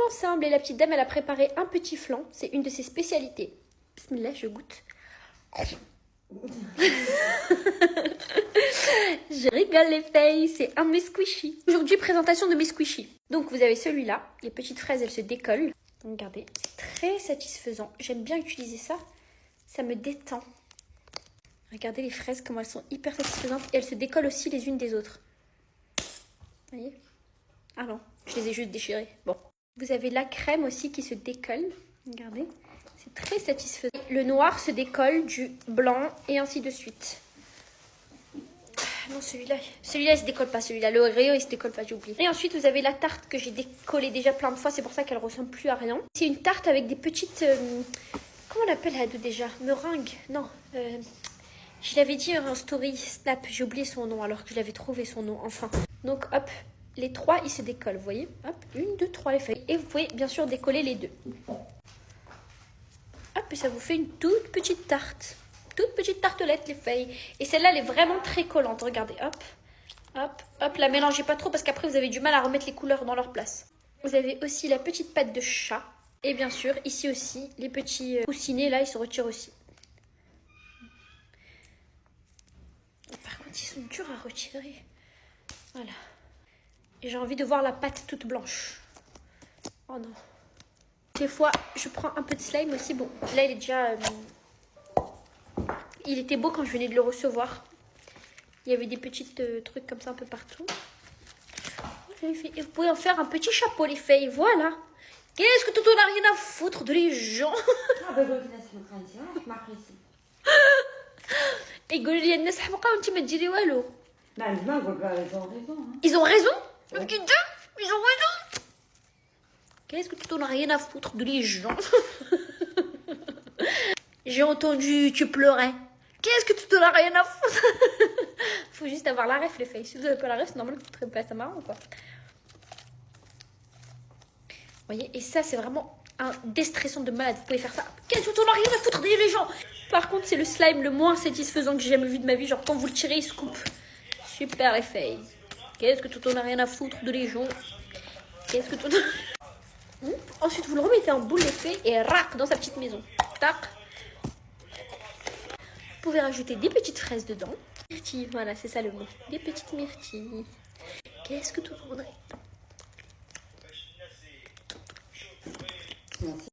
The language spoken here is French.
ensemble et la petite dame, elle a préparé un petit flan. C'est une de ses spécialités. Bismillah, je goûte. Je rigole les filles, c'est un mes squishy. Aujourd'hui, présentation de mes squishy. Donc vous avez celui-là, les petites fraises, elles se décollent. Regardez, c'est très satisfaisant. J'aime bien utiliser ça, ça me détend. Regardez les fraises, comment elles sont hyper satisfaisantes. Et elles se décollent aussi les unes des autres. Vous voyez? Ah non, je les ai juste déchirées. Bon. Vous avez la crème aussi qui se décolle. Regardez, c'est très satisfaisant. Le noir se décolle du blanc et ainsi de suite. Non, celui-là il se décolle pas, celui-là. Le Oreo, il se décolle pas, j'ai oublié. Et ensuite, vous avez la tarte que j'ai décollée déjà plein de fois. C'est pour ça qu'elle ressemble plus à rien. C'est une tarte avec des petites... comment on appelle elle déjà? Meringue? Non. Je l'avais dit en story Snap. J'ai oublié son nom alors que je l'avais trouvé son nom, enfin. Donc, hop. Les trois, ils se décollent, vous voyez? Hop, 1, 2, 3 les feuilles. Et vous pouvez bien sûr décoller les deux. Hop, et ça vous fait une toute petite tarte. Toute petite tartelette, les feuilles. Et celle-là, elle est vraiment très collante. Regardez, hop, hop, hop. La mélangez pas trop parce qu'après, vous avez du mal à remettre les couleurs dans leur place. Vous avez aussi la petite pâte de chat. Et bien sûr, ici aussi, les petits coussinets, là, ils se retirent aussi. Par contre, ils sont durs à retirer. Voilà. Et j'ai envie de voir la pâte toute blanche. Oh non. Des fois, je prends un peu de slime aussi. Bon, là, il est déjà... il était beau quand je venais de le recevoir. Il y avait des petits trucs comme ça un peu partout. Et vous pouvez en faire un petit chapeau, les filles. Voilà. Qu'est-ce que tu n'as rien à foutre de les gens? Et ils ont raison. Ils ont raison. Qu'est-ce que tu n'as rien à foutre de les gens? J'ai entendu, tu pleurais. Qu'est-ce que tu n'en as rien à foutre? Faut juste avoir la ref, les filles. Si vous n'avez pas la ref, c'est normal que vous ne trouvez pas ça marrant, quoi. Vous voyez? Et ça, c'est vraiment un déstressant de malade. Vous pouvez faire ça. Qu'est-ce que tu n'en as rien à foutre de les gens? Par contre, c'est le slime le moins satisfaisant que j'ai jamais vu de ma vie. Genre, quand vous le tirez, il se coupe. Super, les filles. Qu'est-ce que tu n'en as rien à foutre de les gens? Qu'est-ce que tu... Ensuite, vous le remettez en boule, les filles, et rac dans sa petite maison. Tac. Vous pouvez rajouter des petites fraises dedans. Myrtilles, voilà, c'est ça le mot. Des petites myrtilles. Qu'est-ce que tu voudrais? Merci.